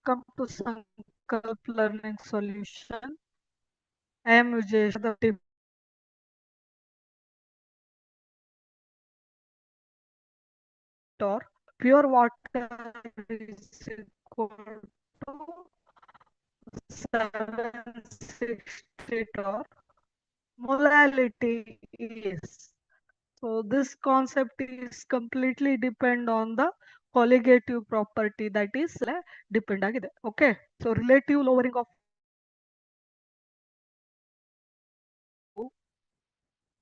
welcome to Sankalp Learning Solution. I am Vijesh, the or pure water is equal to 760 torr. Molality is. So this concept is completely depend on the colligative property that is depend agide. Okay. So relative lowering of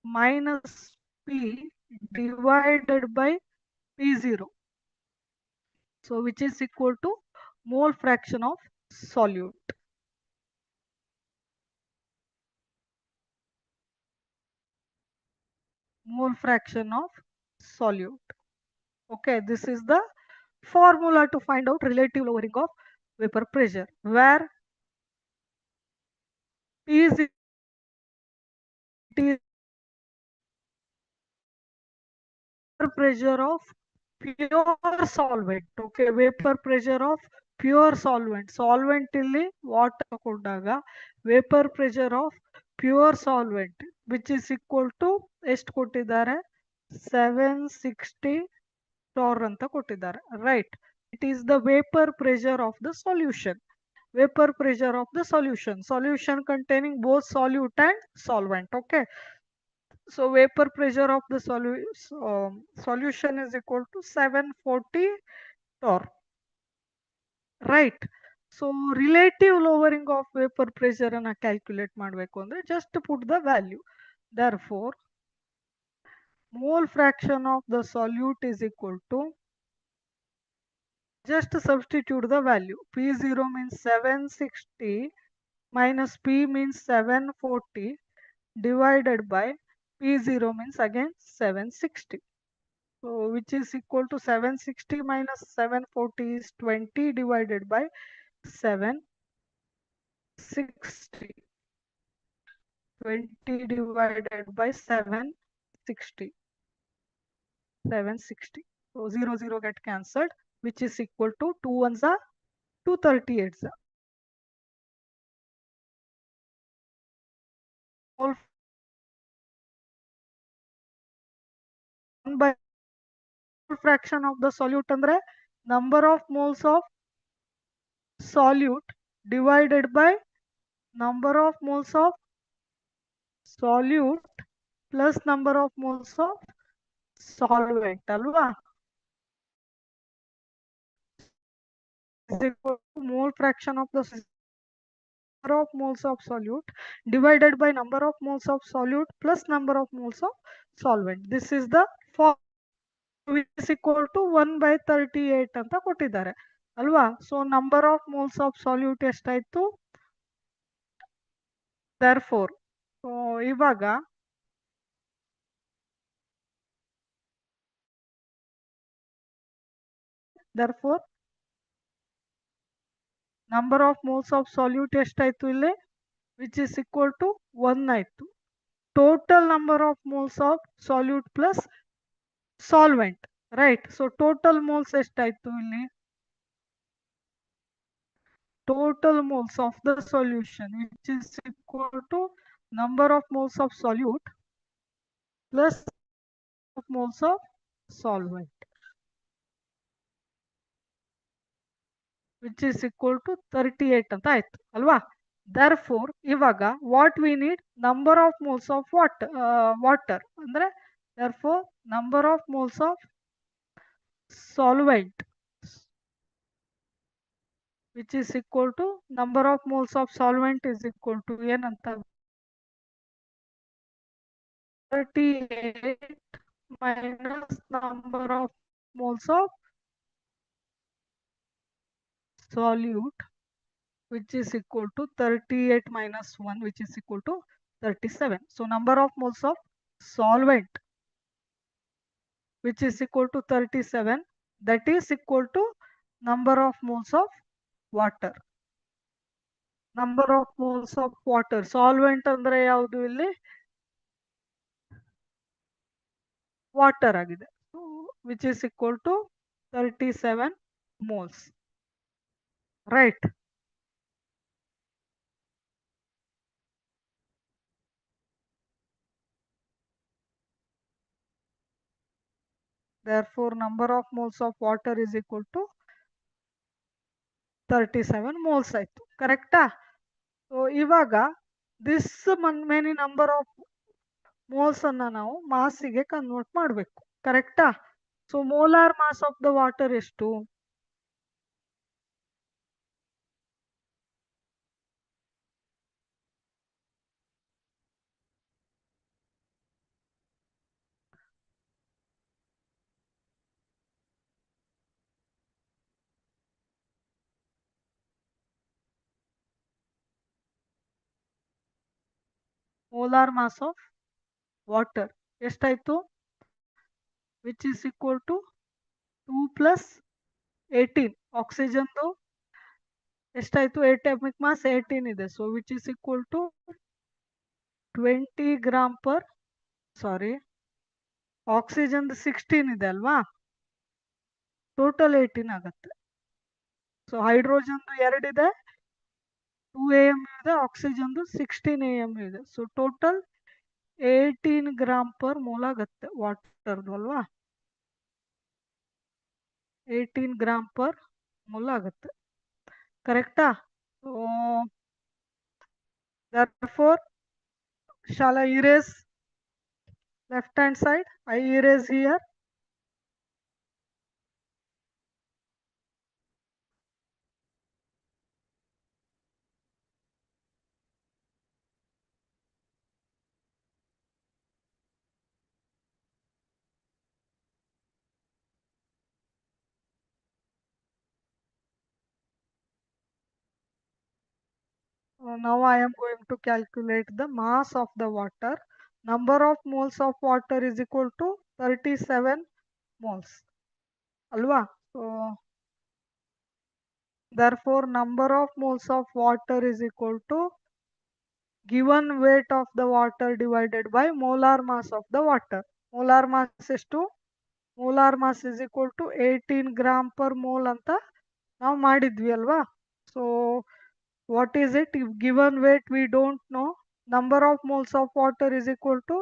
minus P divided by P0. So which is equal to mole fraction of solute. Mole fraction of solute. Okay, this is the formula to find out relative lowering of vapor pressure, where P is pressure of pure solvent. Okay, vapor pressure of pure solvent. Solvent ಇಲ್ಲಿ water ಕೊಟ್ಟಾಗ vapor pressure of pure solvent which is equal to ಎಷ್ಟು ಕೊಟ್ಟಿದ್ದಾರೆ 760 torr ಅಂತ ಕೊಟ್ಟಿದ್ದಾರೆ, right? It is the vapor pressure of the solution. Vapor pressure of the solution containing both solute and solvent. Okay, so vapor pressure of the solution is equal to 740 torr, right? So relative lowering of vapor pressure ಅನ್ನ calculate ಮಾಡಬೇಕು ಅಂದ್ರೆ just put the value. Therefore mole fraction of the solute is equal to, just substitute the value. P0 means 760 minus P means 740 divided by P0 means again 760. So which is equal to 760 minus 740 is 20 divided by 760. 20 divided by 760. 760. So 0 get cancelled, which is equal to 2 ones are 238s. Mole by fraction of the solute andre number of moles of solute divided by number of moles of solute plus number of moles of solvent alva is equal to mole fraction of the number of moles of solute divided by number of moles of solute plus number of moles of solvent. This is the formula, which is equal to 1 by 38 ಅಂತ ಕೊಟ್ಟಿದ್ದಾರೆ ಅಲ್ವಾ. So number of moles of salute ಎಷ್ಟಾಯ್ತು, therefore so ಇವಾಗ therefore number of moles of solute ಎಷ್ಟಾಯ್ತು ಇಲ್ಲಿ, which is equal to 1 ಆಯ್ತು. Total number of moles of solute plus solvent, right? So total moles ಎಷ್ಟಾಯ್ತು ಇಲ್ಲಿ, total moles of the solution which is equal to number of moles of solute plus of moles of solvent, which is equal to 38 ಅಂತ ಆಯ್ತು ಅಲ್ವಾ. therefore ಇವಾಗ what we need, number of moles of water ಅಂದ್ರೆ therefore number of moles of solvent which is equal to number of moles of solvent is equal to ಏನಂತ 38 minus number of moles of solute which is equal to 38 minus 1 which is equal to 37. So number of moles of solvent which is equal to 37, that is equal to number of moles of water. Number of moles of water, solvent ಅಂದ್ರೆ ಯಾವುದು ಇಲ್ಲಿ water ಆಗಿದೆ, which is equal to 37 moles. right? Therefore, number of moles of water is equal to 37 moles ಆಯ್ತು, ಕರೆಕ್ಟಾ? So ಇವಾಗ this many number of moles ಅನ್ನ ನಾವು ಮಾಸಿಗೆ ಕನ್ವರ್ಟ್ ಮಾಡಬೇಕು, ಕರೆಕ್ಟಾ? So molar mass of the water ಎಷ್ಟು? ಮೋಲಾರ್ ಮಾಸ್ ಆಫ್ ವಾಟರ್ ಎಷ್ಟಾಯ್ತು? Which is equal to 2 plus 18. ಆಕ್ಸಿಜನ್ದು ಎಷ್ಟಾಯ್ತು? ಅಟಾಮಿಕ್ ಮಾಸ್ 18 ಇದೆ. So which is equal to 20 gram per, sorry, oxygen 16 ಇದೆ ಅಲ್ವಾ, ಟೋಟಲ್ 18 ಆಗುತ್ತೆ. ಸೊ ಹೈಡ್ರೋಜನ್ 2 ಇದೆ, 2 AMU ಇದೆ, ಆಕ್ಸಿಜನ್ 16 AMU ಇದೆ. So total 18 gram per mole ಆಗುತ್ತೆ ವಾಟರ್ದು ಅಲ್ವಾ, 18 ಗ್ರಾಮ್ ಪರ್ ಮೋಲ್ ಆಗುತ್ತೆ, ಕರೆಕ್ಟಾ? So therefore shall I erase left hand side? I erase here. Now I am going to calculate the mass of the water. Number of moles of water is equal to 37 moles alwa. So therefore number of moles of water is equal to given weight of the water divided by molar mass of the water. Molar mass is to molar mass is equal to 18 gram per mole anta ನಾವು ಮಾಡಿದ್ವಿ ಅಲ್ವಾ. So what is it? If given weight we don't know, number of moles of water is equal to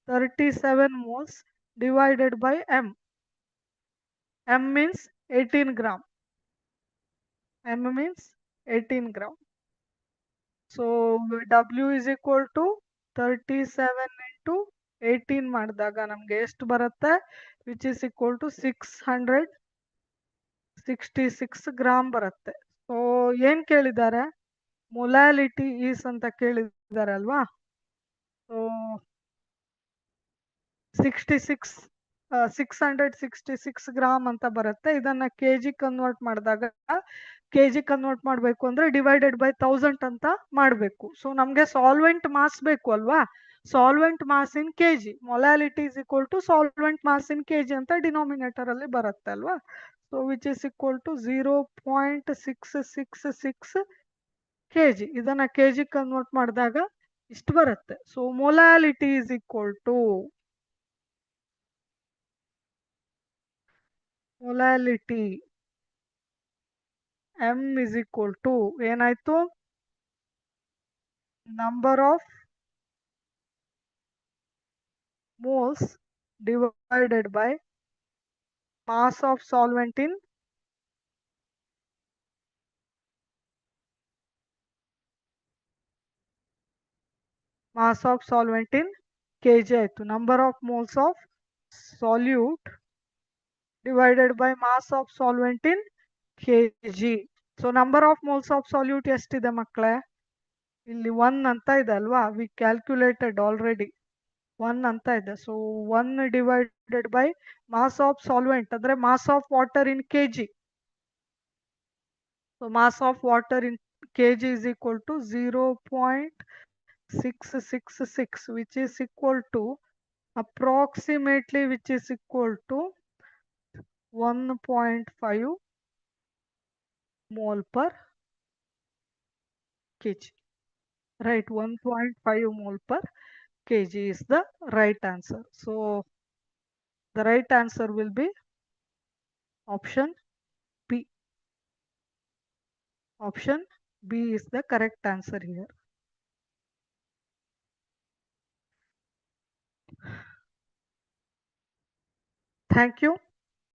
37 moles divided by m. M means 18 gram. M means 18 gram. So W is equal to 37 into 18 ಮಾಡಿದಾಗ ನಮಗೆ ಎಷ್ಟು ಬರುತ್ತೆ? Which is equal to 666 gram ಬರುತ್ತೆ. So ಏನ್ ಕೇಳಿದ್ದಾರೆ? Molality is ಅಂತ ಕೇಳಿದ್ದಾರೆ ಅಲ್ವಾ. ಸೊ 666 ಗ್ರಾಮ್ ಅಂತ ಬರುತ್ತೆ. ಇದನ್ನ ಕೆಜಿ ಕನ್ವರ್ಟ್ ಮಾಡಿದಾಗ, ಕೆಜಿ ಕನ್ವರ್ಟ್ ಮಾಡಬೇಕು ಅಂದ್ರೆ ಡಿವೈಡೆಡ್ ಬೈ 1000 ಅಂತ ಮಾಡಬೇಕು. ಸೊ ನಮ್ಗೆ ಸಾಲ್ವೆಂಟ್ ಮಾಸ್ ಬೇಕು ಅಲ್ವಾ, solvent mass in KG, molality is equal to solvent mass in KG ಅಂತ ಡಿನಾಮಿನೇಟರ್ ಅಲ್ಲಿ ಬರುತ್ತೆ ಅಲ್ವಾ. So which is equal to 0.666 KG. ಇದನ್ನ ಕೆಜಿ ಕನ್ವರ್ಟ್ ಮಾಡಿದಾಗ ಇಷ್ಟು ಬರುತ್ತೆ. So molality is equal to molality m is equal to ಏನಾಯ್ತು? Number of moles divided by mass of solvent in mass of solvent in kg ಆಯ್ತು. Number of moles of solute divided by mass of solvent in kg. So number of moles of solute ಎಷ್ಟಿದೆ ಮಕ್ಕಳೇ? ಇಲ್ಲಿ 1 ಅಂತ ಇದೆ ಅಲ್ವಾ, V calculated already 1 ಅಂತ ಇದೆ. So 1 divided by mass of solvent ಅಂದ್ರೆ mass of water in KG. So mass of water in KG is equal to 0.666 which is equal to approximately which is equal to 1.5 mole per kg, right? 1.5 mole per kg is the right answer. So the right answer will be option B. Option B is the correct answer here. Thank you.